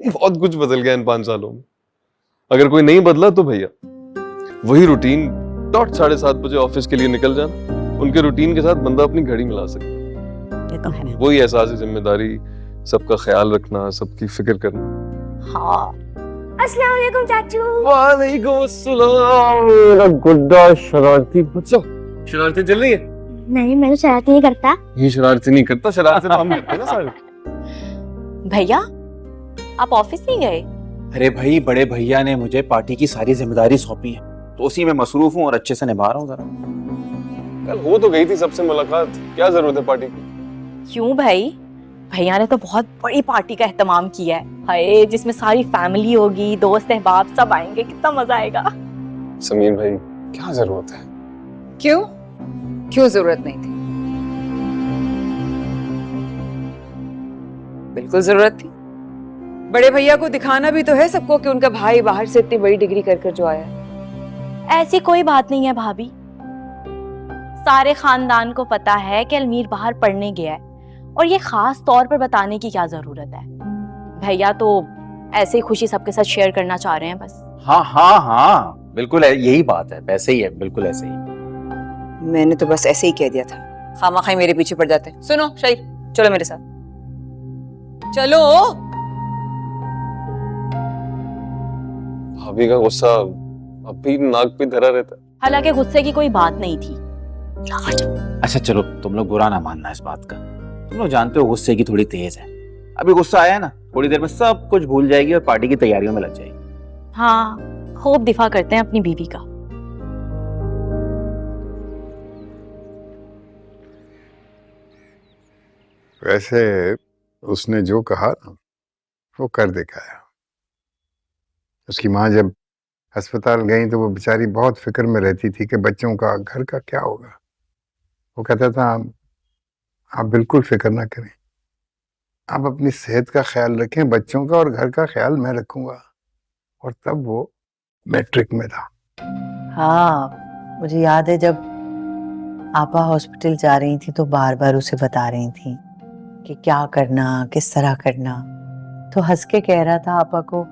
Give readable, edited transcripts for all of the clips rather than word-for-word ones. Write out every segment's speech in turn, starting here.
बहुत कुछ बदल गया इन 5 सालों में। अगर कोई नहीं बदला तो भैया वही रूटीन, डॉट 7:30 बजे ऑफिस के लिए निकल जाना। उनके रूटीन के साथ बंदा अपनी घड़ी मिला सकता। ये तो है। वही एहसास जिम्मेदारी, सबका ख्याल रखना, सबकी फिक्र करना। हाँ। अस्सलाम वालेकुम चाचू। वालेकुम अस्सलाम। मेरा गुड्डा शरारती बच्चा। शरारती चल रही है? नहीं, मैं तो शरारत नहीं करता। ये शरारती नहीं करता, शरारती तो हम करते हैं ना सारे। भैया आप ऑफिस नहीं गए? अरे भाई, बड़े भैया ने मुझे पार्टी की सारी जिम्मेदारी सौंपी है, तो उसी में मसरूफ हूँ और अच्छे से निभा रहा हूँ जरा। कल हो तो गई थी सबसे मुलाकात, क्या जरूरत है पार्टी की? क्यों भाई? भैया ने तो बहुत बड़ी पार्टी का एहतमाम किया है। हाय, जिसमें सारी फैमिली होगी, दोस्त अहबाब सब आएंगे, कितना मजा आएगा। समीर भाई, क्या जरूरत है? क्यों क्यों जरूरत नहीं थी? बिल्कुल जरूरत थी। बड़े भैया को दिखाना भी तो है सबको कि उनका भाई बाहर से इतनी बड़ी डिग्री कर जो आया है। ऐसी कोई बात नहीं है भाभी, सारे खानदान को पता है कि अलमीर बाहर पढ़ने गया है, और ये खास तौर पर बताने की क्या जरूरत है। भैया तो ऐसे ही खुशी सबके साथ शेयर करना चाह रहे हैं बस। हाँ हाँ हाँ, बिल्कुल है, यही बात है, वैसे ही है, बिल्कुल ऐसे ही। मैंने तो बस ऐसे ही कह दिया था, खामाखाई मेरे पीछे पड़ जाते। सुनो शरीफ, चलो मेरे साथ चलो। भाभी का गुस्सा अब भी नाक पे धरा रहता है। हालांकि गुस्से की कोई बात नहीं थी। अच्छा चलो, तुम लोग बुरा ना मानना इस बात का। तुम लोग जानते हो गुस्से की थोड़ी तेज है। अभी गुस्सा आया ना, थोड़ी देर में सब कुछ भूल जाएगी और पार्टी की तैयारियों में लग जाएगी। हाँ, खूब दिफा करते हैं अपनी बीवी का। वैसे उसने जो कहा ना वो कर दिखाया। उसकी माँ जब अस्पताल गई तो वो बेचारी बहुत फिक्र में रहती थी कि बच्चों का, घर का क्या होगा। वो कहता था आप बिल्कुल फिक्र ना करें, आप अपनी सेहत का ख्याल रखें, बच्चों का और घर का ख्याल मैं रखूंगा। और तब वो मैट्रिक में था। हाँ, मुझे याद है जब आपा हॉस्पिटल जा रही थी तो बार बार उसे बता रही थी कि क्या करना, किस तरह करना। तो हंस के कह रहा था आपा को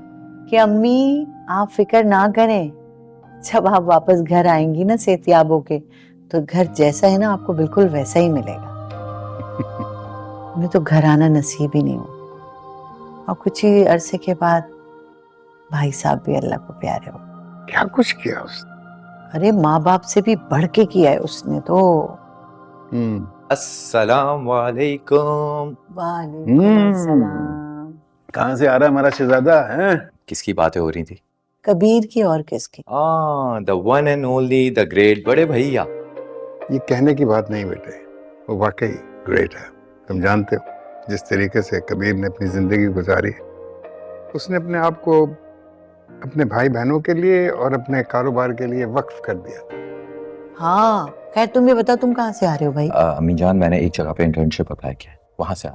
कि अम्मी आप फिक्र ना करें, जब आप वापस घर आएंगी ना सेहतियाब होके, तो घर जैसा है ना आपको बिल्कुल वैसा ही मिलेगा। उन्हें तो घर आना नसीब ही नहीं हुआ, और कुछ ही अरसे के बाद भाई साहब भी अल्लाह को प्यारे हो। क्या कुछ किया उसने? अरे माँ बाप से भी बढ़ के किया है उसने तो। अस्सलाम वालेकुम। वालेकुम सलाम। कहाँ से आ रहा है हमारा शहजादा है? किसकी बातें हो रही थी? कबीर की और किसकी? The one and only, the great बड़े भैया। ये कहने की बात नहीं बेटे, वो वाकई ग्रेट है। तुम जानते हो जिस तरीके से कबीर ने अपनी जिंदगी गुजारी है, उसने अपने आप को अपने भाई बहनों के लिए और अपने कारोबार के लिए वक्फ कर दिया। हाँ, खैर तुम ये बताओ तुम कहाँ से आ रहे हो भाई? अम्मी जान, मैंने एक जगह पे इंटर्नशिप अप्लाई किया है, वहां से आ।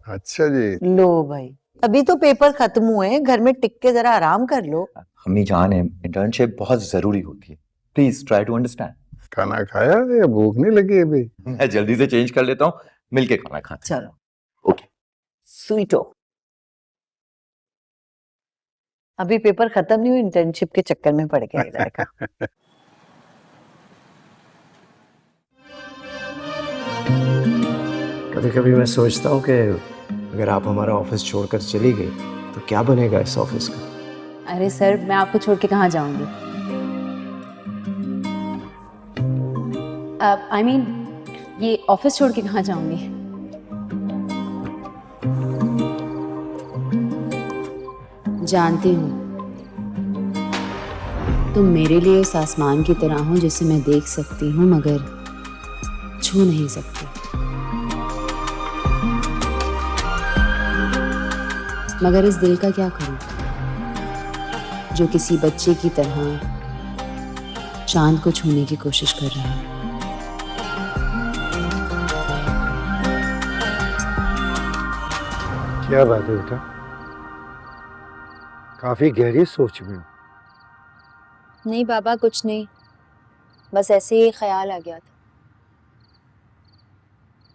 अच्छा जी। लो भाई, अभी तो पेपर खत्म हुए हैं, घर में टिक के जरा आराम कर लो। अम्मी जान, इंटर्नशिप बहुत जरूरी होती है, प्लीज ट्राई टू अंडरस्टैंड। खाना खाया या भूख नहीं लगी अभी? मैं जल्दी से चेंज कर लेता हूँ, मिलके खाना खाते हैं। चलो। ओके। स्वीटो, अभी पेपर खत्म नहीं हुई, इंटर्नशिप के चक्कर में पड़ गया इधर का। कभी कभी मैं सोचता हूँ कि अगर आप हमारा ऑफिस छोड़कर चली गई तो क्या बनेगा इस ऑफिस का। अरे सर, मैं आपको छोड़ के कहाँ जाऊंगी? आई मीन ये ऑफिस छोड़ के कहाँ जाऊंगी? जानती हूँ तुम मेरे लिए उस आसमान की तरह हो जिसे मैं देख सकती हूँ मगर छू नहीं सकती। मगर इस दिल का क्या करूं जो किसी बच्चे की तरह चांद को छूने की कोशिश कर रहा है। क्या बात है बेटा, काफी गहरी सोच में हो। नहीं बाबा, कुछ नहीं, बस ऐसे ही ख्याल आ गया था।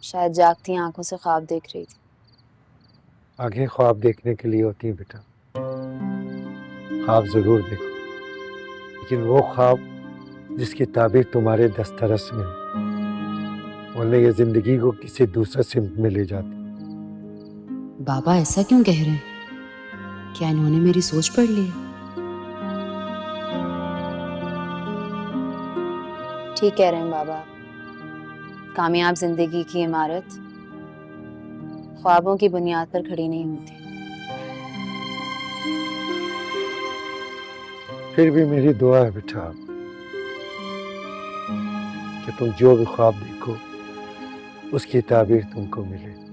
शायद जागती आंखों से ख्वाब देख रही थी। आगे ख्वाब देखने के लिए होती है बेटा, ख्वाब जरूर देखो, लेकिन वो ख्वाब जिसकी ताबीर तुम्हारे दस्तरस में हो, वरना ये जिंदगी को किसी दूसरे सिमत में ले जाती। बाबा ऐसा क्यों कह रहे हैं? क्या इन्होंने मेरी सोच पढ़ ली है? ठीक कह रहे हैं बाबा। कामयाब जिंदगी की इमारत ख्वाबों की बुनियाद पर खड़ी नहीं होती। फिर भी मेरी दुआ है बेटा कि तुम जो भी ख्वाब देखो उसकी ताबीर तुमको मिले।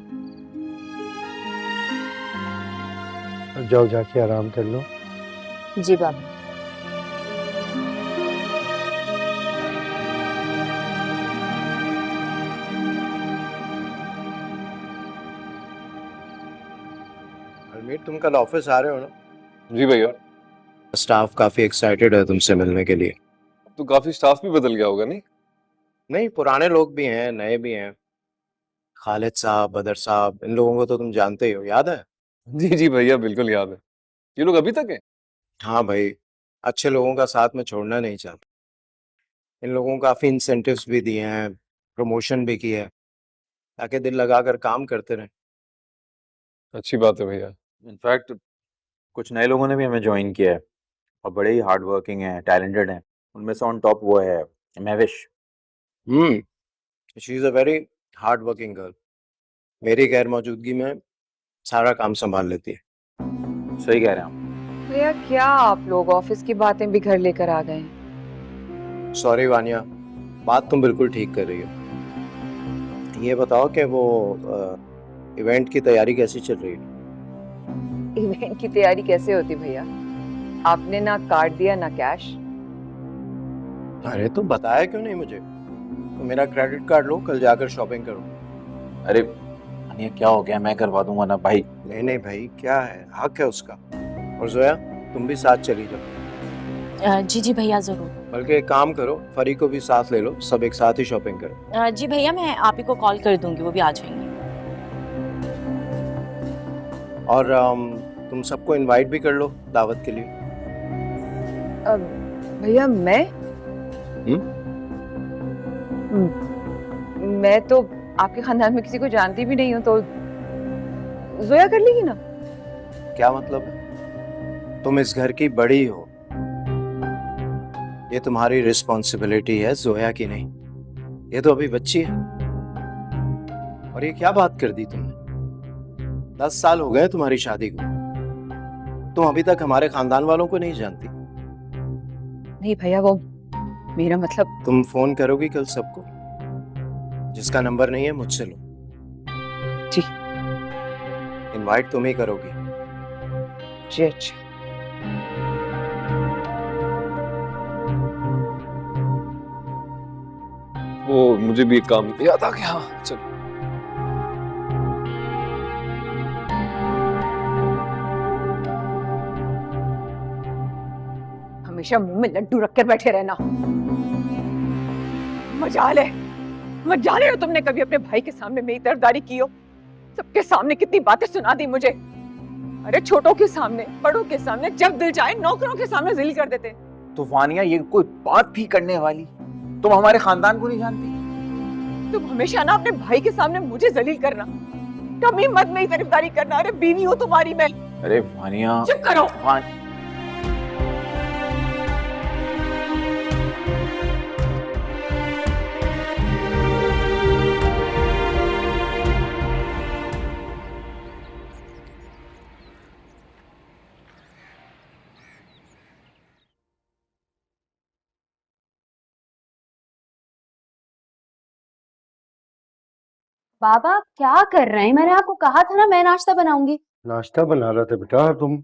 अब जाओ, जाके आराम कर लो। जी बाबा। अलमीर, तुम कल ऑफिस आ रहे हो ना? जी भैया। स्टाफ काफी एक्साइटेड है तुमसे मिलने के लिए। तो काफी स्टाफ भी बदल गया होगा नहीं? नहीं, पुराने लोग भी हैं, नए भी हैं। खालिद साहब, बदर साहब, इन लोगों को तो तुम जानते ही हो, याद है? जी जी भैया, बिल्कुल याद है। ये लोग अभी तक हैं? हाँ भाई, अच्छे लोगों का साथ में छोड़ना नहीं चाहते। इन लोगों को काफी इंसेंटिव्स भी दिए हैं, प्रमोशन भी की है, ताकि दिल लगाकर काम करते रहें। अच्छी बात है भैया। इनफैक्ट कुछ नए लोगों ने भी हमें ज्वाइन किया है और बड़े ही हार्ड वर्किंग हैं, टैलेंटेड हैं। उनमें से ऑन टॉप वो है Mahvish. She is a very hard working girl. मेरी गैर मौजूदगी में सारा काम संभाल लेती है। सही कह रहे हैं आप। भैया, क्या आप लोग ऑफिस की बातें भी घर लेकर आ गए हैं? सॉरी वानिया, बात तुम बिल्कुल ठीक कर रही हो। ये बताओ कि वो इवेंट की तैयारी कैसी चल रही है? इवेंट की तैयारी कैसे होती भैया? आपने ना कार्ड दिया ना कैश। अरे तो बताया क्यों नहीं मुझे? तो मेरा क्रेडिट कार्ड लो, कल जाकर शॉपिंग करो। अरे अनिया, क्या हो गया? मैं करवा दूंगा ना भाई। नहीं नहीं भाई, क्या है, हक है उसका। और जोया, तुम भी साथ चली जाओ। जी जी भैया, जरूर। बल्कि एक काम करो, फरी को भी साथ ले लो, सब एक साथ ही शॉपिंग करो। जी भैया, मैं आप ही को कॉल कर दूंगी, वो भी आ जाएंगे। और तुम सबको इनवाइट भी कर लो दावत के लिए। भैया मैं तो आपके खानदान में किसी को जानती भी नहीं हूँ, तो जोया कर लेगी ना? क्या मतलब है? तुम इस घर की बड़ी हो, ये तुम्हारी रिस्पॉन्सिबिलिटी है, जोया की नहीं। ये तो अभी बच्ची है। और ये क्या बात कर दी तुमने? 10 साल हो गए तुम्हारी शादी को, तुम अभी तक हमारे खानदान वालों को नहीं जानती। नहीं भैया, वो मेरा मतलब। तुम फोन करोगी कल सबको? जिसका नंबर नहीं है मुझसे लो। जी। इनवाइट तुम ही करोगी। जी अच्छा। वो मुझे भी एक काम याद आ गया। हाँ चलो। हमेशा मुंह में लड्डू रखकर बैठे रहना। मजाल है हो तुमने कभी अपने भाई के सामने मेरी तरफदारी की हो? सबके सामने कितनी बातें सुना दी मुझे। अरे छोटों के सामने, बड़ों के सामने, जब दिल चाहे नौकरों के सामने जिल कर देते। तो वानिया, ये कोई बात थी करने वाली? तुम हमारे खानदान को नहीं जानती? तुम हमेशा ना अपने भाई के सामने मुझे जलील करना, कभी मत मेरी तरफदारी करना। अरे बीवी हो तुम्हारी मैं। अरे वानिया, चुप करो। बाबा क्या कर रहे हैं? मैंने आपको कहा था ना मैं नाश्ता बनाऊंगी। नाश्ता बना रहा था बेटा तुम।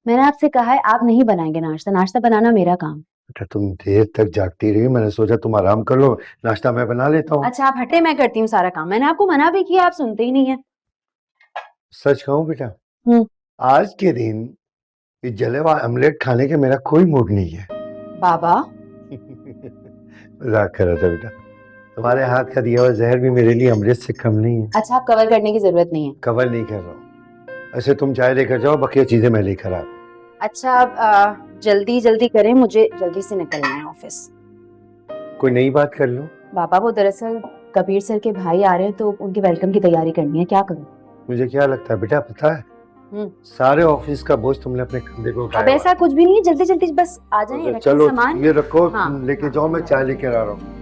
मैंने आपसे कहा है आप नहीं बनाएंगे नाश्ता, नाश्ता बनाना मेरा काम। बेटा तुम देर तक जागती रही, मैंने सोचा तुम आराम कर लो, नाश्ता मैं बना लेता हूँ। अच्छा आप हटे, मैं करती हूँ सारा काम। मैंने आपको मना भी किया, आप सुनते ही नहीं है। सच कहूँ बेटा, आज के दिन ये जले हुआ ऑमलेट खाने के मेरा कोई मूड नहीं है। बाबा मजाक कर रहा था बेटा, तुम्हारे हाथ का दिया हुआ जहर भी मेरे लिए अमृत से कम नहीं है। अच्छा आप कवर करने की जरूरत नहीं है। कवर नहीं कर रहा हूँ, ऐसे तुम चाय लेकर जाओ, बाकी चीजें मैं लेकर आ रहा हूँ। अच्छा जल्दी जल्दी करें, मुझे जल्दी से निकलना है ऑफिस। कोई नई बात कर लो। बाबा वो दरअसल कबीर सर के भाई आ रहे हैं तो उनके वेलकम की तैयारी करनी है, क्या करूं? मुझे क्या लगता है बेटा, पता है सारे ऑफिस का बोझ तुमने अपने कंधे को अब उठाया ऐसा कुछ भी नहीं है, जल्दी जल्दी बस आ जाएं, हुआ है। रखें चलो सामान। ये रखो, हाँ, लेके जाओ, मैं चाय लेकर आ रहा हूँ।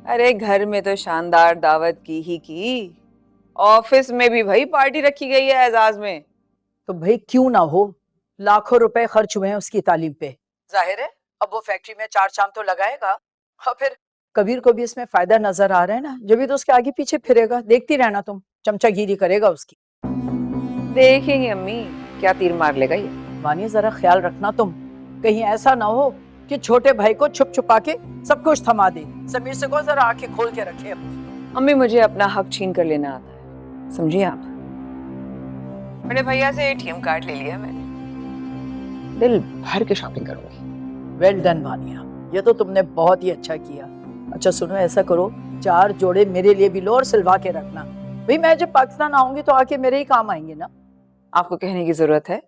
अरे घर में तो शानदार दावत की ऑफिस में भी भाई पार्टी रखी गई है एजाज में। तो भाई क्यों ना हो, लाखों रुपए खर्च हुए हैं उसकी तालीम पे। जाहिर है अब वो फैक्ट्री में 4 चांद तो लगाएगा, और फिर कबीर को भी इसमें फायदा नजर आ रहा है ना, जब भी तो उसके आगे पीछे फिरेगा। देखती रहना तुम, चमचागिरी करेगा उसकी। देखेंगे अम्मी क्या तीर मार लेगा ये। वानी जरा ख्याल रखना तुम, कहीं ऐसा ना हो कि छोटे भाई को छुप छुपा के सब कुछ थमा दे। समीर से को जरा आंखें खोल के रखे अपनी। अम्मी मुझे अपना हक छीन कर लेना आता है, समझिए आप। बड़े भैया से एटीएम कार्ड ले लिया मैंने, दिल भर के शॉपिंग करूंगी। वेल डन वानिया, ये तो तुमने बहुत ही अच्छा किया। अच्छा सुनो, ऐसा करो 4 जोड़े मेरे लिए भी लो और सिलवा के रखना। भाई मैं जब पाकिस्तान आऊंगी तो आके मेरे ही काम आएंगे ना। आपको कहने की जरूरत है,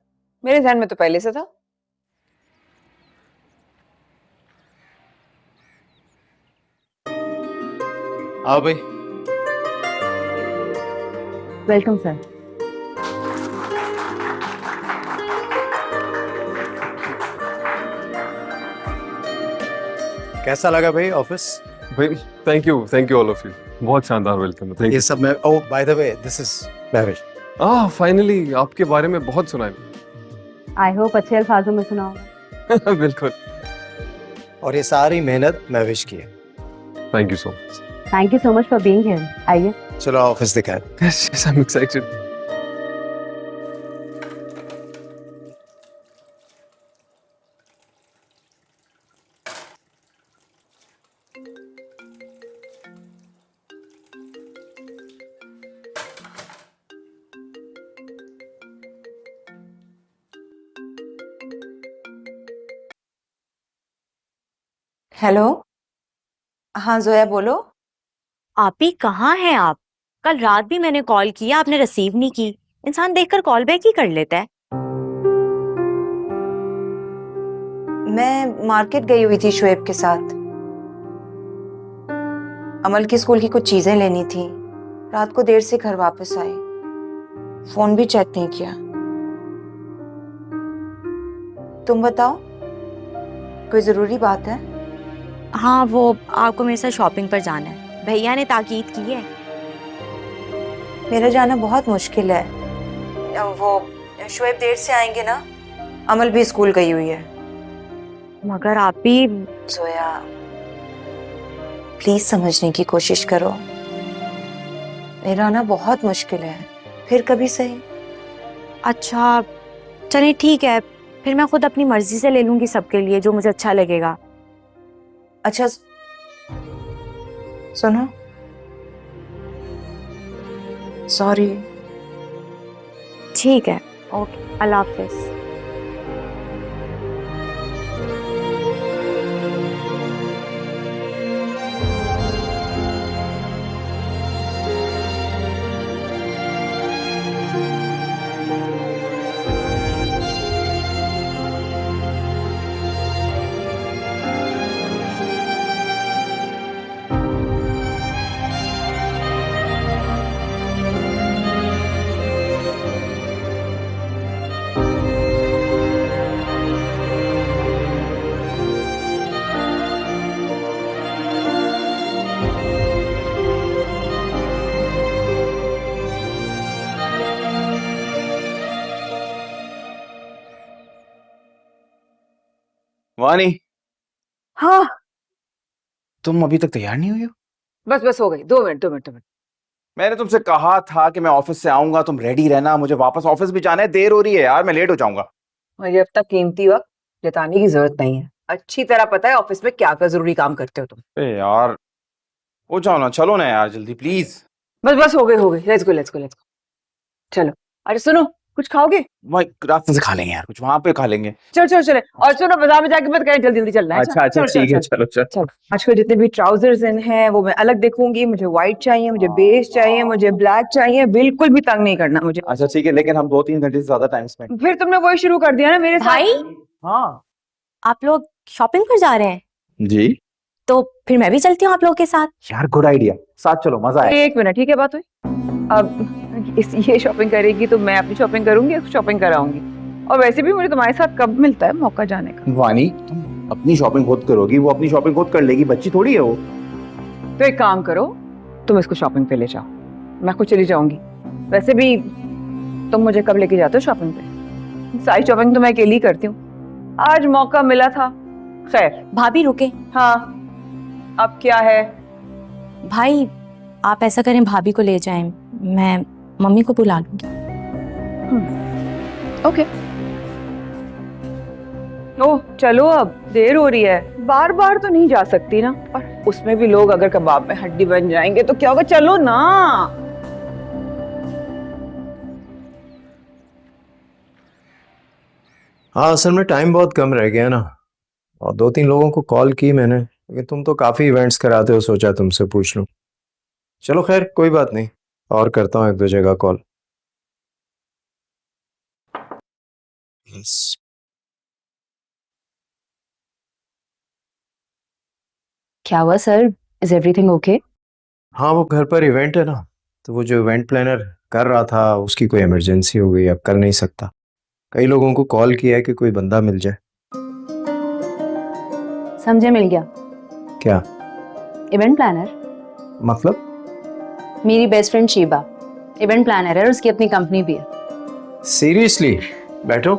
मेरे ध्यान में तो पहले से था। आओ भाई। Welcome sir. कैसा लगा भाई ऑफिस? भाई thank you all of you, बहुत शानदार वेलकम। थैंक ये यू। सब मैं, oh by the way this is Mahvish. Finally आपके बारे में बहुत सुना है। आई होप अच्छे अल्फाजों में सुनाओ। बिल्कुल। और ये सारी मेहनत महविश की है। Thank you so much. Thank you so much for being here. आइए। चलो ऑफिस दिखाएं। Yes, I'm excited. हेलो, हाँ जोया बोलो। आपी कहाँ हैं आप? कल रात भी मैंने कॉल किया, आपने रिसीव नहीं की। इंसान देखकर कॉल बैक ही कर लेता है। मैं मार्केट गई हुई थी शुएब के साथ, अमल के स्कूल की कुछ चीजें लेनी थी। रात को देर से घर वापस आई, फोन भी चेक नहीं किया। तुम बताओ, कोई जरूरी बात है? हाँ, वो आपको मेरे साथ शॉपिंग पर जाना है, भैया ने ताकीद की है। मेरा जाना बहुत मुश्किल है, वो शुएब देर से आएंगे ना, अमल भी स्कूल गई हुई है। मगर आप भी जोया प्लीज समझने की कोशिश करो, मेरा आना बहुत मुश्किल है, फिर कभी सही। अच्छा चलिए ठीक है, फिर मैं खुद अपनी मर्जी से ले लूंगी सबके लिए जो मुझे अच्छा लगेगा। अच्छा सुनो, सॉरी। ठीक है, ओके, अल्लाह हाफिज। वानी, हाँ तुम अभी तक तैयार नहीं हुई हो? बस बस हो गई, 2 मिनट 2 मिनट 2 मिनट। मैंने तुमसे कहा था कि मैं ऑफिस से आऊंगा, तुम रेडी रहना, मुझे वापस ऑफिस भी जाना है, देर हो रही है यार, मैं लेट हो जाऊंगा। मुझे अब तक कीमती वक्त जताने की जरूरत नहीं है, अच्छी तरह पता है ऑफिस में क्या क्या जरूरी काम करते हो तुम। ए यार हो जाओ ना, चलो ना यार जल्दी प्लीज। बस बस हो गई, let's go let's go let's go. चलो, अरे सुनो, कुछ खाओगे? वही रास्ते से खा लेंगे यार, कुछ वहां पे खा लेंगे। चल चल चले। और सुनो, बाजार में जाके मत करें, जल्दी जल्दी चलना है। अच्छा अच्छा चल, चल, ठीक है, चल, चलो चलो। चल। आजकल जितने भी ट्राउजर्स इन हैं वो मैं अलग देखूंगी। मुझे व्हाइट चाहिए, मुझे बेज चाहिए, मुझे ब्लैक चाहिए। बिल्कुल भी तंग नहीं करना मुझे। अच्छा ठीक है, लेकिन हम 2-3 घंटे से ज्यादा टाइम स्पेंड। फिर तुमने वही शुरू कर दिया ना मेरे साथ। भाई हाँ आप लोग शॉपिंग पर जा रहे हैं? जी तो फिर मैं भी चलती हूँ आप लोगों के साथ। यार, गुड आइडिया, साथ चलो, मजा आए। एक मिनट, ठीक है, बात हुई। अब ये शॉपिंग करेगी तो मैं अपनी शॉपिंग करूंगी, शॉपिंग कराऊंगी। और वैसे भी मुझे तुम्हारे साथ कब मिलता है मौका जाने का। वानी, तुम अपनी शॉपिंग खुद करोगी, वो अपनी शॉपिंग खुद कर लेगी, बच्ची थोड़ी है वो। तो एक काम करो, तुम इसको शॉपिंग पे ले जाओ, मैं खुद चली जाऊंगी। वैसे भी तुम मुझे कब लेके जाते हो शॉपिंग पे? सारी शॉपिंग तो मैं अकेली ही करती हूँ। आज मौका मिला था। खैर भाभी रुके। हाँ, अब क्या है? भाई आप ऐसा करें, भाभी को ले जाएं, मैं मम्मी को बुला लूंगी। ओके। ओह चलो, अब देर हो रही है, बार बार तो नहीं जा सकती ना। और उसमें भी लोग अगर कबाब में हड्डी बन जाएंगे तो क्या होगा? चलो ना। हाँ, असल में टाइम बहुत कम रह गया ना, और 2-3 लोगों को कॉल की मैंने, लेकिन तुम तो काफ़ी इवेंट्स कराते हो, सोचा तुमसे पूछ लूँ। चलो खैर, कोई बात नहीं, और करता हूँ 1-2 जगह कॉल। क्या हुआ सर? Is everything okay? हाँ, वो घर पर इवेंट है ना, तो वो जो इवेंट प्लानर कर रहा था उसकी कोई इमरजेंसी हो गई, अब कर नहीं सकता। कई लोगों को कॉल किया है कि कोई बंदा मिल जाए। समझे, मिल गया। क्या इवेंट प्लानर? मतलब? मेरी best friend Sheeba event planner है और उसकी अपनी कंपनी भी है। सीरियसली? बैठो।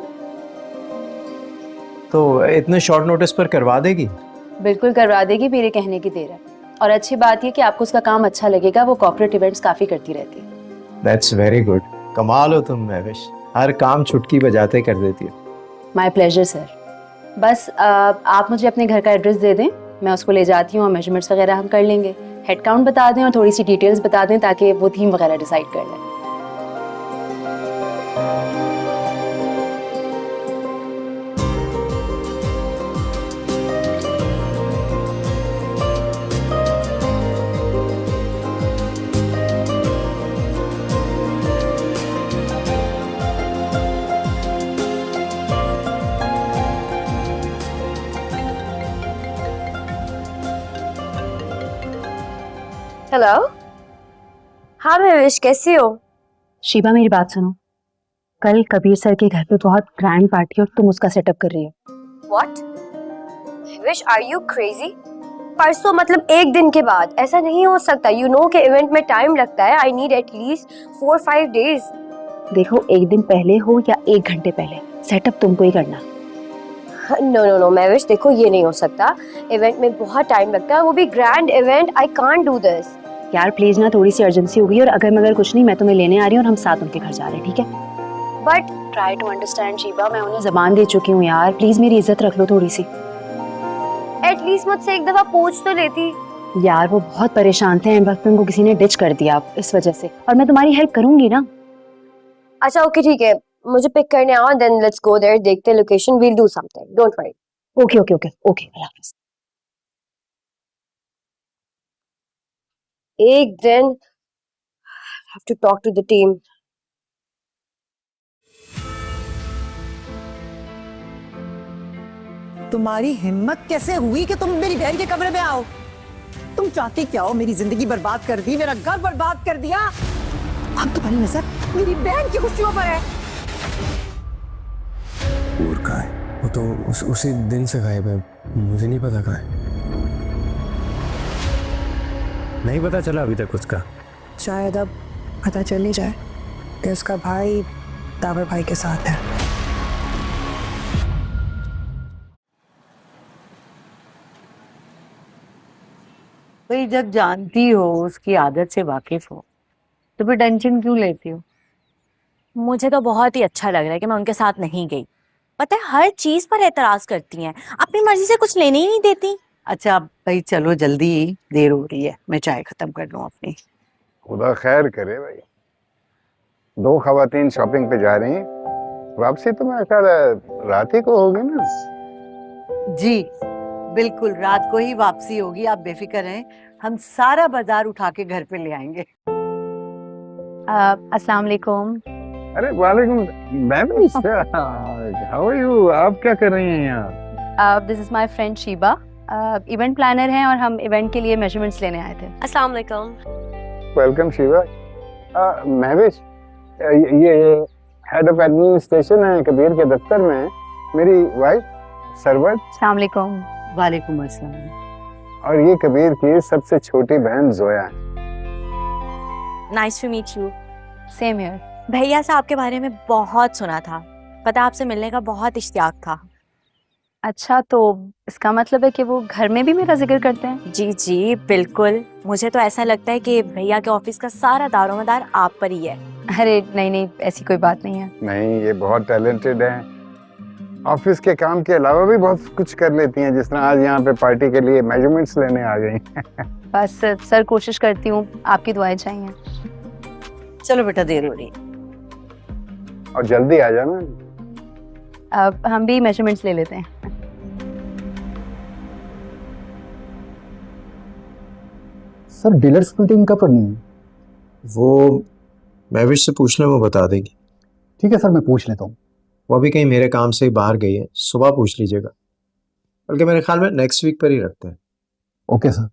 तो इतने शॉर्ट नोटिस पर करवा देगी? बिल्कुल करवा देगी, मेरे कहने की देर है। और अच्छी बात ये कि आपको उसका काम अच्छा लगेगा, वो कॉर्पोरेट इवेंट्स काफी करती रहती है। That's very good. कमाल हो तुम महविश, हर काम चुटकी बजाते कर देती हो। My pleasure sir. बस आप मुझे अपने घर का एड्रेस दे दें, मैं उसको ले जाती हूँ और मेजरमेंट्स वगैरह हम कर लेंगे। हेड काउंट बता दें और थोड़ी सी डिटेल्स बता दें ताकि वो थीम वगैरह डिसाइड कर लें। हेलो। हाँ महविश, कैसी हो? शीबा मेरी बात सुनो, कल कबीर सर के घर पे बहुत ग्रैंड पार्टी और तुम उसका सेटअप कर रही हो। What? Mahvish, are you crazy? परसों मतलब एक दिन के बाद? ऐसा नहीं हो सकता। यू नो कि इवेंट में टाइम लगता है। I need at least 4-5 days. देखो, एक दिन पहले हो या 1 घंटे पहले, सेटअप तुमको ही करना। नो नो नो महविश, देखो ये नहीं हो सकता। इवेंट में बहुत टाइम लगता है, वो भी grand event. I can't do this. यार प्लीज ना, थोड़ी सी अर्जेंसी हो गई और अगर मगर कुछ नहीं, मैं तुम्हें लेने आ रही हूँ और हम साथ उनके घर जा रहे हैं, ठीक है? But try to understand Sheeba, मैं उन्हें जबान दे चुकी हूँ यार, प्लीज मेरी इज्जत रख लो थोड़ी सी। एटलीस्ट मुझसे एक दफा पूछ तो लेती। यार वो बहुत परेशान थे, वक्त उनको किसी ने डिच कर दिया इस वजह से, और मैं तुम्हारी हेल्प करूंगी ना। अच्छा ओके ठीक है, मुझे पिक करने आओ, देन लेट्स गो देयर। देखते हैं location, we'll do something, don't worry. Okay okay okay okay, अल्लाह हाफिज। एक दिन have to talk to the team. तुम्हारी हिम्मत कैसे हुई कि तुम मेरी बहन के कमरे में आओ? तुम चाहती क्या हो? मेरी जिंदगी बर्बाद कर दी, मेरा घर बर्बाद कर दिया। अब तुम्हारी नजर मेरी बहन की खुशियों पर है। और कहाँ है वो? तो उसी दिन से गायब है, मुझे नहीं पता कहाँ है। नहीं पता चला अभी तक उसका। शायद अब पता चल ही जाए कि उसका भाई दावर भाई के साथ है। भाई जब जानती हो, उसकी आदत से वाकिफ हो, तो फिर टेंशन क्यों लेती हो? मुझे तो बहुत ही अच्छा लग रहा है कि मैं उनके साथ नहीं गई। पता है हर चीज पर एतराज करती हैं, अपनी मर्जी से कुछ लेने ही नहीं देती। अच्छा भाई चलो, जल्दी देर हो रही है, मैं चाय खत्म कर लूं अपनी। खुदा खैर करे भाई, दो खवातीन शॉपिंग पे जा रही हैं, वापसी तो मेरा ख्याल है रात ही को होगी ना। जी बिल्कुल, रात को ही वापसी होगी, आप बेफिक्र रहें। हम सारा बाजार उठा के घर पे ले आएंगे। अस्सलाम वालेकुम। अरे वालेकुम, मैं भी हाउ आर यू, आप क्या कर रही हैं यहाँ? This is my friend Sheeba, event planner हैं और हम इवेंट के लिए मेजरमेंट्स लेने आए थे। अस्सलाम वालेकुम। वेलकम शिवा। महविश, ये हेड ऑफ एडमिनिस्ट्रेशन है कबीर के दफ्तर में, मेरी वाइफ सरवत। अस्सलाम वालेकुम। वालेकुम अस्सलाम। और ये कबीर की सबसे छोटी बहन जोया है। Nice to meet you. Same here. भैया से आपके बारे में बहुत सुना था, पता आपसे मिलने का बहुत इश्तियाक था। अच्छा, तो इसका मतलब है कि वो घर में भी मेरा जिक्र करते हैं? जी जी बिल्कुल, मुझे तो ऐसा लगता है कि भैया के ऑफिस का सारा दारोमदार आप पर ही है। अरे नहीं नहीं, ऐसी कोई बात नहीं है। नहीं, ये बहुत टैलेंटेड है, ऑफिस के काम के अलावा भी बहुत कुछ कर लेती हैं, जिस तरह आज यहाँ पे पार्टी के लिए मेजरमेंट्स लेने आ गई। बस सर, कोशिश करती हूँ, आपकी दुआएं चाहिए। चलो बेटा, देर हो रही। और जल्दी आ जाना। अब हम भी मेजरमेंट्स ले लेते हैं। सर डीलर्स मीटिंग कब करनी है? वो महविश से पूछना, वो बता देगी। ठीक है सर, मैं पूछ लेता हूँ। वो अभी कहीं मेरे काम से ही बाहर गई है, सुबह पूछ लीजिएगा, बल्कि मेरे ख्याल में नेक्स्ट वीक पर ही रखते हैं। Okay sir.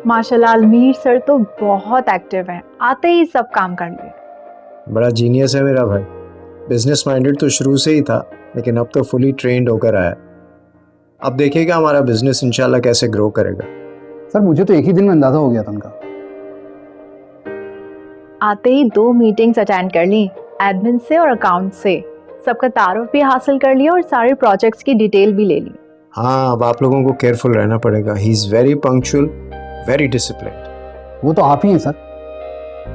माशाल्लाह अलमीर सर तो बहुत एक्टिव हैं, आते ही सब काम कर लिए। बड़ा जीनियस है मेरा भाई, बिजनेस माइंडेड तो शुरू से ही था, लेकिन अब तो फुली ट्रेंड होकर आया। अब देखिएगा हमारा बिजनेस इंशाल्लाह कैसे ग्रो करेगा। सर मुझे तो एक ही दिन में अंदाजा हो गया था उनका। आते ही 2 मीटिंग्स अटेंड कर ली, एडमिन से और अकाउंट से, सबका तारुफ भी हासिल कर लिया और सारे प्रोजेक्ट्स की डिटेल भी ले ली। हाँ, अब आप लोगों को केयरफुल रहना पड़ेगा। He is very punctual, very disciplined. वो तो आप ही हैं सर।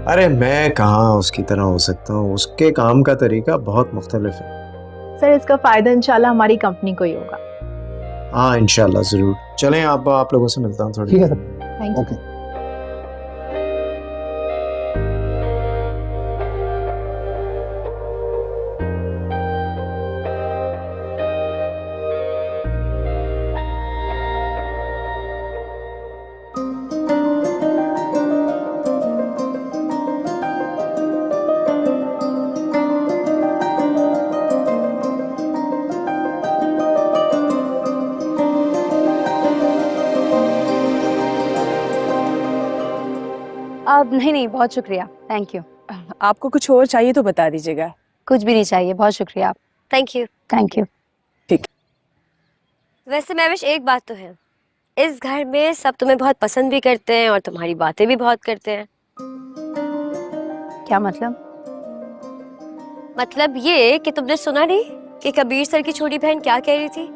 अरे मैं कहाँ उसकी तरह हो सकता हूँ, उसके काम का तरीका बहुत मुख्तलिफ है। सर इसका फायदा इंशाल्लाह हमारी कंपनी को ही होगा। हाँ इंशाल्लाह जरूर। चलें, आप लोगों से मिलता हूँ थोड़ी। ठीक है सर। Thank you. ओके। अब नहीं नहीं, बहुत शुक्रिया, थैंक यू। आपको कुछ और चाहिए तो बता दीजिएगा। कुछ भी नहीं चाहिए, बहुत शुक्रिया आप। Thank you. Thank you. वैसे महविश, एक बात तो है, इस घर में सब तुम्हें बहुत पसंद भी करते हैं और तुम्हारी बातें भी बहुत करते हैं। क्या मतलब? मतलब ये कि तुमने सुना नहीं कि कबीर सर की छोटी बहन क्या कह रही थी,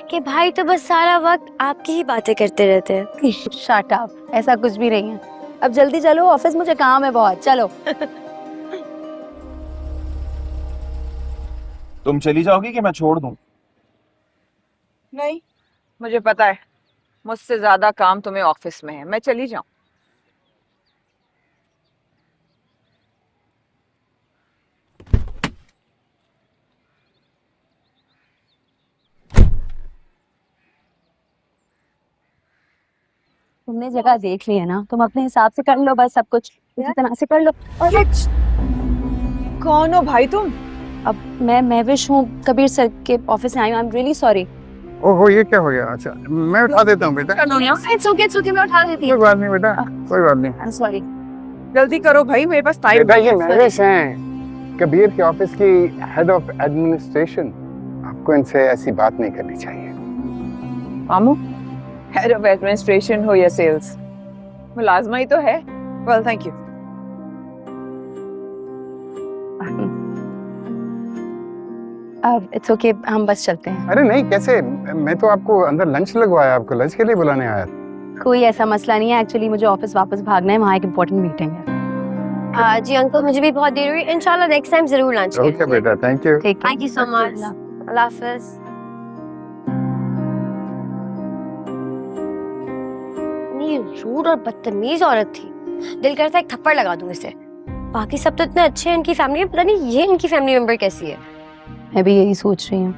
कि भाई तो बस सारा वक्त आपकी ही बातें करते रहते हैं। शट अप, ऐसा कुछ भी नहीं है। अब जल्दी चलो, ऑफिस मुझे काम है बहुत, चलो। तुम चली जाओगी कि मैं छोड़ दूं? नहीं, मुझे पता है मुझसे ज्यादा काम तुम्हें ऑफिस में है, मैं चली जाऊं। तुमने जगह देख ली है ना, तुम अपने हिसाब से कर लो, बस सब कुछ इसी तरह से कर लो। और कौन हो भाई तुम? अब मैं महविश हूँ, कबीर सर के ऑफिस में आई हूँ। I am really sorry. ओहो, ये क्या हो गया? अच्छा, मैं उठा देता हूँ बेटा। इट्स ओके, मैं उठा देती कोई बात नहीं बेटा, कोई बात नहीं। हूँ। सॉरी। जल्दी करो भाई, मेरे पास टाइम बेटा, नहीं ये है। महविश हैं, कबीर के ऑफिस की हेड ऑफ एडमिनिस्ट्रेशन। आपको इनसे ऐसी बात नहीं करनी चाहिए। मामू, हेड ऑफ एडमिनिस्ट्रेशन हो या सेल्स, मुलाजमा ही तो है। Well thank you. अब इट्स ओके, हम बस चलते हैं। अरे नहीं, कैसे? मैं तो आपको अंदर लंच लगवाया, आपको लंच के लिए बुलाने आया था। कोई ऐसा मसला नहीं है, एक्चुअली मुझे ऑफिस वापस भागना है, वहाँ एक इम्पोर्टेंट मीटिंग है। जी अंकल, मुझे भी बहुत देर हुई, इंशाल्लाह नेक्स्ट टाइम जरूर लंच ओके बेटा, thank you. Thank you so much. अल्लाह हाफिज। ये रूड और बदतमीज औरत थी, दिल करता है एक थप्पड़ लगा दूं इसे। बाकी सब तो इतने अच्छे हैं इनकी फैमिली में, पता नहीं ये इनकी फैमिली मेंबर कैसी है। मैं भी यही सोच रही हूँ,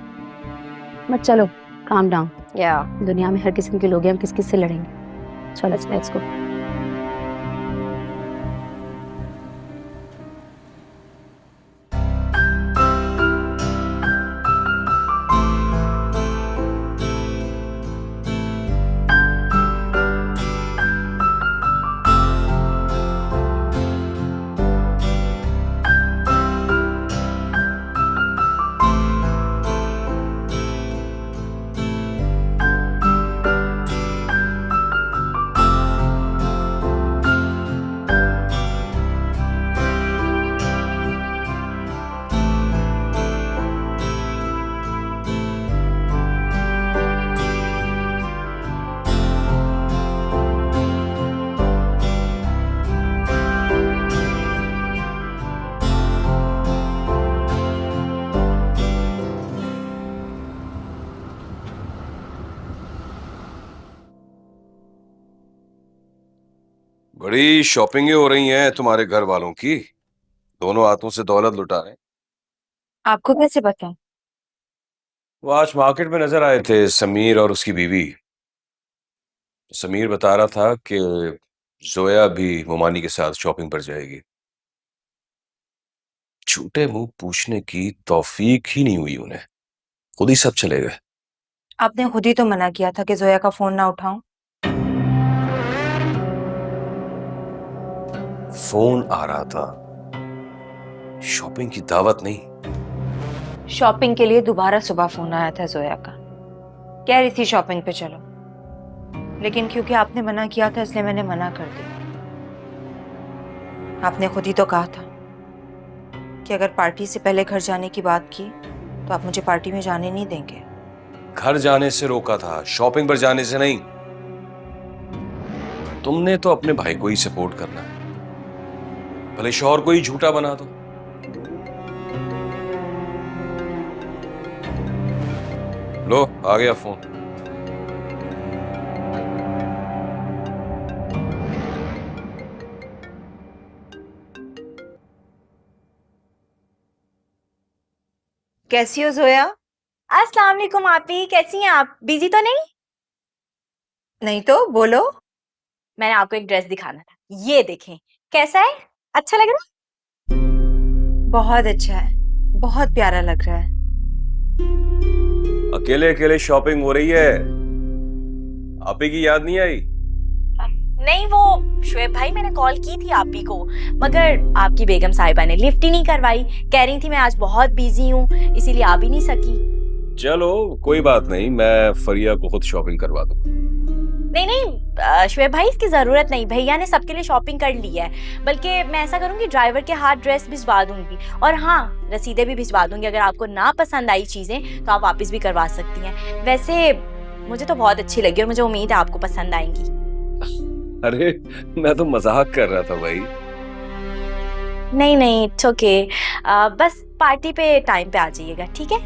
बट चलो काम डाउन। या दुनिया में हर किस्म के लोग हैं, हम किस किस से लड़ेंगे। चलो लेट्स गो। बड़ी शॉपिंग हो रही हैं तुम्हारे घर वालों की, दोनों हाथों से दौलत लुटा रहे हैं। आपको कैसे पता? वो आज मार्केट में नजर आए थे, समीर और उसकी बीवी। समीर बता रहा था कि जोया भी मोमानी के साथ शॉपिंग पर जाएगी। झूठे मुंह पूछने की तौफीक ही नहीं हुई उन्हें, खुद ही सब चले गए। आपने खुद ही तो मना किया था कि जोया का फोन ना उठाऊं। फोन आ रहा था, शॉपिंग की दावत नहीं। शॉपिंग के लिए दोबारा सुबह फोन आया था जोया का, कह रही थी शॉपिंग पे चलो, लेकिन क्योंकि आपने मना किया था इसलिए मैंने मना कर दिया। आपने खुद ही तो कहा था कि अगर पार्टी से पहले घर जाने की बात की तो आप मुझे पार्टी में जाने नहीं देंगे। घर जाने से रोका था, शॉपिंग पर जाने से नहीं। तुमने तो अपने भाई को ही सपोर्ट करना है, भले शौहर को ही झूठा बना दो। लो आ गया फोन। कैसी हो जोया? अस्सलाम वालेकुम आपी, कैसी हैं आप? बिजी तो नहीं? नहीं तो बोलो। मैंने आपको एक ड्रेस दिखाना था, ये देखें। कैसा है? अच्छा लग रहा है? बहुत अच्छा है, बहुत प्यारा लग रहा है। अकेले अकेले शॉपिंग हो रही है, आपी की याद नहीं आई? नहीं, वो शुएब भाई मैंने कॉल की थी आपी को, मगर आपकी बेगम साहिबा ने लिफ्ट ही नहीं करवाई। कह रही थी मैं आज बहुत बिजी हूँ इसीलिए आ भी नहीं सकी। चलो कोई बात नहीं, मैं फरिया को खुद शॉपिंग करवा दूंगा। नहीं नहीं शुएब भाई, इसकी जरूरत नहीं, भैया ने सबके लिए शॉपिंग कर ली है। बल्कि मैं ऐसा करूंगी, ड्राइवर के हाथ ड्रेस भिजवा दूंगी, और हाँ रसीदें भी भिजवा दूंगी। अगर आपको ना पसंद आई चीजें तो आप वापस भी करवा सकती हैं। वैसे मुझे तो बहुत अच्छी लगी और मुझे उम्मीद है आपको पसंद आएंगी। अरे मैं तो मजाक कर रहा था भाई। नहीं नहीं इट्स ओके, बस पार्टी पे टाइम पे आ जाइएगा, ठीक है?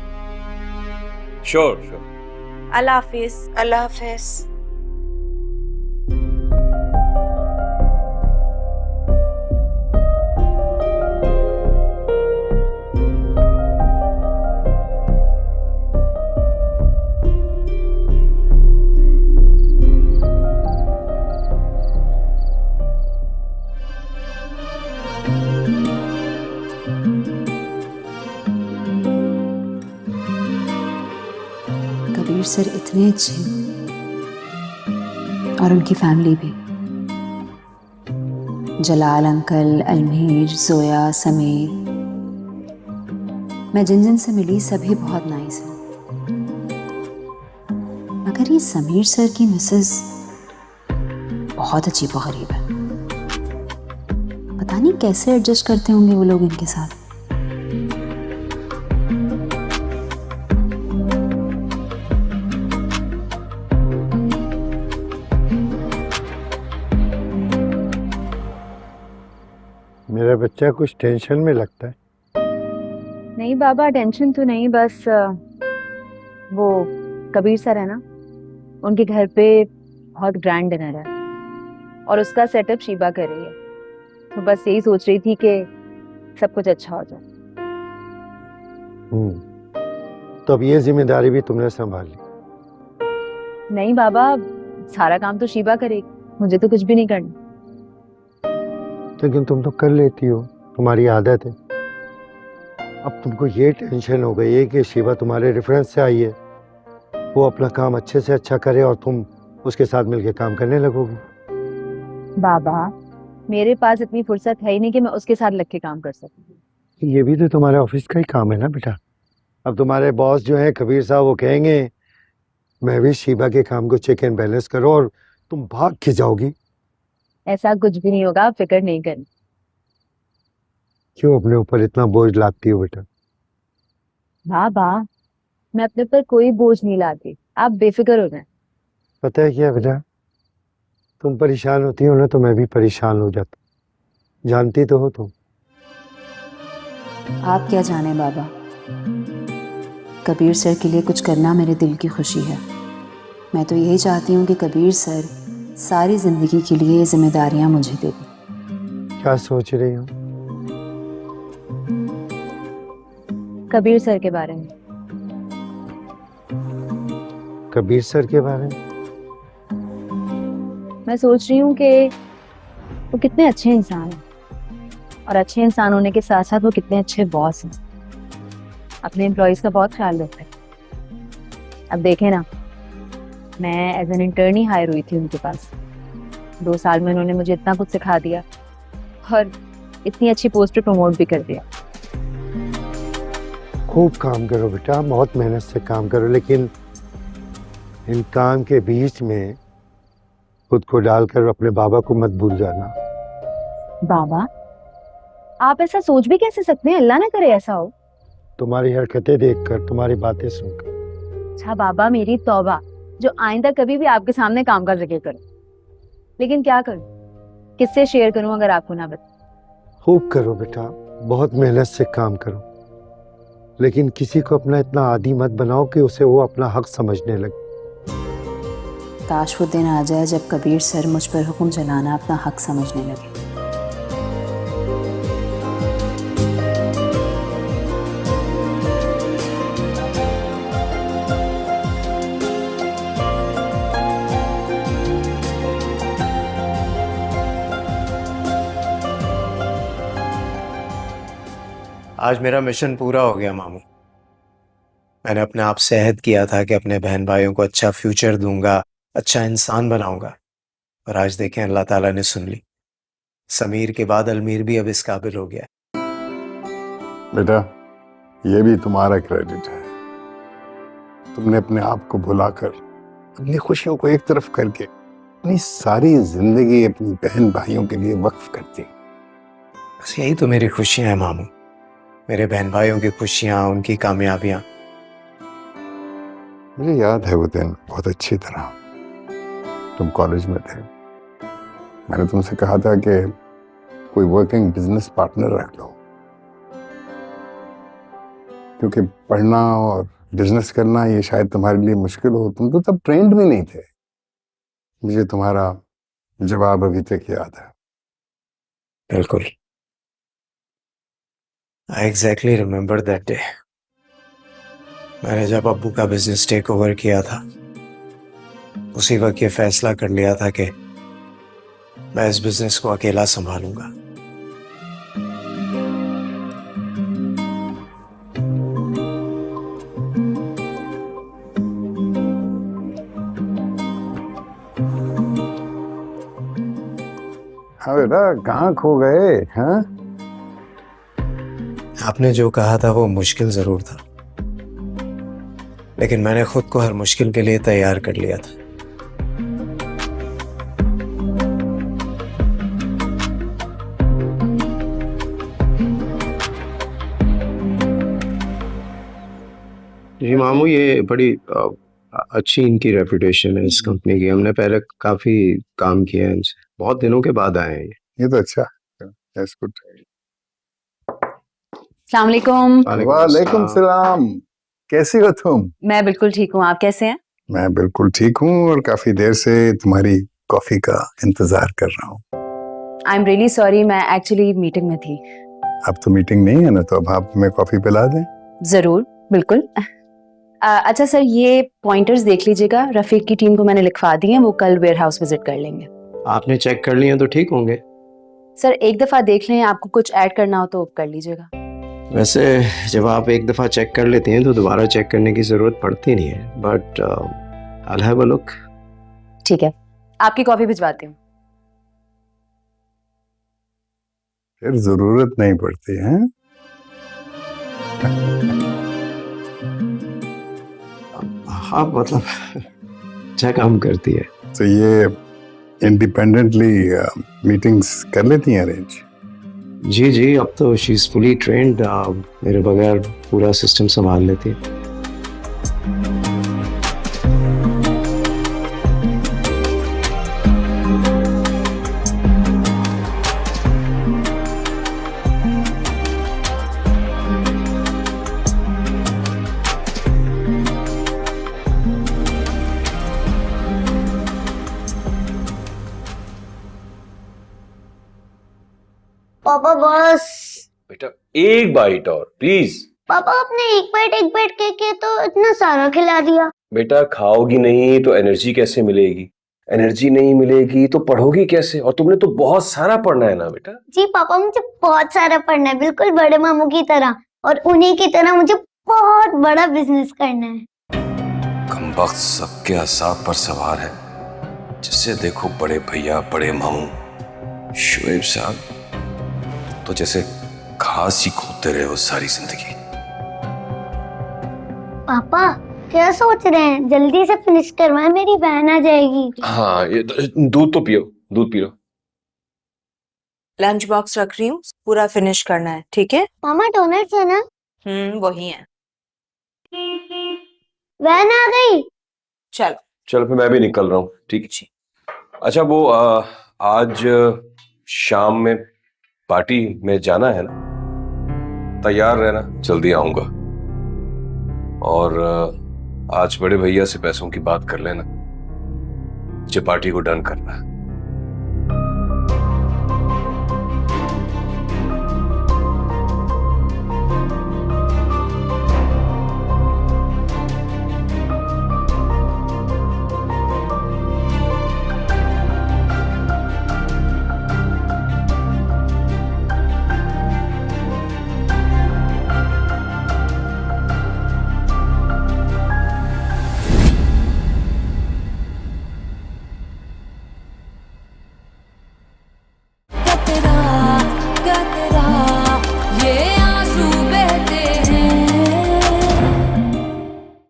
Sure sure. अल्लाह हाफिज। अल्लाह हाफिज। कबीर सर इतने अच्छे और उनकी फैमिली भी। जलाल अंकल, अलमीर, जोया, समीर, मैं जिन जिन से मिली सभी बहुत नाइस हैं। मगर ये समीर सर की मिसेस बहुत अजीब व गरीब है। पता नहीं कैसे एडजस्ट करते होंगे वो लोग इनके साथ। मेरा बच्चा कुछ टेंशन में लगता है। नहीं बाबा, टेंशन तो नहीं, बस वो कबीर सर है ना, उनके घर पे बहुत ग्रैंड डिनर है और उसका सेटअप शीबा कर रही है, तो बस यही सोच रही थी कि सब कुछ अच्छा हो जाए। तो अब ये जिम्मेदारी भी तुमने संभाल ली। नहीं बाबा, सारा काम तो शीबा करेगी, मुझे तो कुछ भी नहीं करना। लेकिन तुम तो कर लेती हो, तुम्हारी आदत है। अब तुमको ये टेंशन हो गई है कि शिवा तुम्हारे रेफरेंस से आई है, वो अपना काम अच्छे से अच्छा करे और तुम उसके साथ मिलके काम करने लगोगी। बाबा, मेरे पास इतनी फुर्सत है ही नहीं कि मैं उसके साथ लग के काम कर सकूं। ये भी तो तुम्हारे ऑफिस का ही काम है ना बेटा। अब तुम्हारे बॉस जो है कबीर साहब, वो कहेंगे मैं भी शिवा के काम को चेक एंड बैलेंस करो, और तुम भाग के जाओगी। ऐसा कुछ भी नहीं होगा, आप फिक्र नहीं करनी। क्यों अपने ऊपर इतना बोझ लाती हो बेटा? बाबा, मैं अपने पर कोई बोझ नहीं लाती, आप बेफिक्र हो जाएं। पता है क्या बेटा, तुम परेशान होती हो ना तो मैं भी परेशान हो जाता, जानती तो हो तुम। आप क्या जाने बाबा, कबीर सर के लिए कुछ करना मेरे दिल की खुशी है। मैं तो यही चाहती हूँ कि कबीर सर सारी जिंदगी के लिए ये जिम्मेदारियां मुझे दे दें। क्या सोच रही हो? कबीर सर के बारे में। कबीर सर के बारे में? मैं सोच रही हूँ कि वो कितने अच्छे इंसान हैं, और अच्छे इंसान होने के साथ साथ वो कितने अच्छे बॉस हैं। अपने एम्प्लॉयज का बहुत ख्याल रखते हैं। अब देखें ना, मैं एज एन इंटर्न ही हायर हुई थी उनके पास। 2 साल में उन्होंने मुझे इतना कुछ सिखा दिया और इतनी अच्छी पोस्ट पे प्रमोट भी कर दिया। खूब काम करो बेटा, बहुत मेहनत से काम करो, लेकिन इन काम के बीच में खुद को डालकर अपने बाबा को मत भूल जाना। बाबा, आप ऐसा सोच भी कैसे सकते हैं? अल्लाह ना करे ऐसा हो। तुम्हारी हरकतें देखकर, तुम्हारी बातें सुनकर। अच्छा बाबा, मेरी तौबा, जो आइंदा कभी भी आपके सामने काम का जिक्र करूं। लेकिन क्या करूं, किससे शेयर करूं अगर आपको ना बता? खूब करो बेटा, बहुत मेहनत से काम करो, लेकिन किसी को अपना इतना आदी मत बनाओ कि उसे वो अपना हक समझने लगे। काश वो दिन आ जाए जब कबीर सर मुझ पर हुक्म चलाना अपना हक समझने लगे। आज मेरा मिशन पूरा हो गया मामू। मैंने अपने आप से अहद किया था कि अपने बहन भाइयों को अच्छा फ्यूचर दूंगा, अच्छा इंसान बनाऊंगा, और आज देखें अल्लाह ताला ने सुन ली। समीर के बाद अलमीर भी अब इस काबिल हो गया। बेटा, ये भी तुम्हारा क्रेडिट है। तुमने अपने आप को भुलाकर, अपनी खुशियों को एक तरफ करके अपनी सारी जिंदगी अपनी बहन भाइयों के लिए वक्फ कर दी। बस यही तो मेरी खुशियां हैं मामू, मेरे बहन भाइयों की खुशियां, उनकी कामयाबियां। मुझे याद है वो दिन बहुत अच्छी तरह। तुम कॉलेज में थे, मैंने तुमसे कहा था कि कोई वर्किंग बिजनेस पार्टनर रख लो, क्योंकि पढ़ना और बिजनेस करना ये शायद तुम्हारे लिए मुश्किल हो। तुम तो तब ट्रेंड भी नहीं थे। मुझे तुम्हारा जवाब अभी तक याद है। बिल्कुल, आई एग्जैक्टली रिमेम्बर दैट डे। मैंने जब अब्बू का बिजनेस टेक ओवर किया था, उसी वक्त ये फैसला कर लिया था कि मैं इस बिजनेस को अकेला संभालूंगा। हाँ बेटा, कहाँ खो गए? हाँ, आपने जो कहा था वो मुश्किल जरूर था, लेकिन मैंने खुद को हर मुश्किल के लिए तैयार कर लिया था। जी मामू, ये बड़ी अच्छी इनकी रेपुटेशन है इस कंपनी की। हमने पहले काफी काम किया है इनसे, बहुत दिनों के बाद आए हैं ये तो अच्छा। That's good. अस्सलाम वालेकुम। वालेकुम सलाम। कैसी हो तुम? मैं बिल्कुल ठीक हूँ, आप कैसे हैं? मैं बिल्कुल ठीक हूँ और काफी देर से तुम्हारी कॉफी का इंतजार कर रहा हूँ। आई एम रियली सॉरी, मैं एक्चुअली मीटिंग में थी। अब तो मीटिंग नहीं है ना, तो अब आप हमें कॉफी पिला दें। जरूर, बिल्कुल। अच्छा सर, ये पॉइंटर्स देख लीजिएगा, रफीक की टीम को मैंने लिखवा दी है, वो कल वेयर हाउस विजिट कर लेंगे। आपने चेक कर लिए तो ठीक होंगे। सर एक दफा देख लें, आपको कुछ ऐड करना हो तो कर लीजिएगा। वैसे जब आप एक दफ़ा चेक कर लेते हैं तो दोबारा चेक करने की ज़रूरत पड़ती नहीं है, but I have a look. ठीक है, आपकी कॉफी भिजवाती हूँ। फिर जरूरत नहीं पड़ती है। हाँ मतलब अच्छा काम करती है। तो ये इंडिपेंडेंटली मीटिंग्स कर लेती हैं अरेंज? जी जी, अब तो शी इज़ फुली ट्रेंड, मेरे बगैर पूरा सिस्टम संभाल लेती है। पापा बस। बेटा एक बाइट और प्लीज। पापा आपने एक बाइट के तो इतना सारा खिला दिया। बेटा खाओगी नहीं तो एनर्जी कैसे मिलेगी, एनर्जी नहीं मिलेगी तो पढ़ोगी कैसे, और तुमने तो बहुत सारा पढ़ना है ना बेटा। जी पापा, मुझे बहुत सारा पढ़ना है, बिल्कुल बड़े मामू की तरह, और उन्हीं की तरह मुझे बहुत बड़ा बिजनेस करना है। कमबख्त सबके असाब पर सवार है, जिससे देखो बड़े भैया बड़े मामू। शुएब साहब तो जैसे घास ही खोदते रहे हो सारी जिंदगी। पापा क्या सोच रहे हैं, जल्दी से फिनिश करवाएं, मेरी बहन आ जाएगी। हाँ ये दूध तो पियो, दूध पी लो। लंच बॉक्स रख रही हूँ, पूरा फिनिश करना है, ठीक है? मामा डोनट्स है ना? वही है। बहन आ गई। चलो चलो फिर मैं भी निकल रहा हूँ, ठीक है। अच्छा वो आज शाम में पार्टी में जाना है ना, तैयार रहना, जल्दी आऊंगा। और आज बड़े भैया से पैसों की बात कर लेना, मुझे पार्टी को डन करना है। ये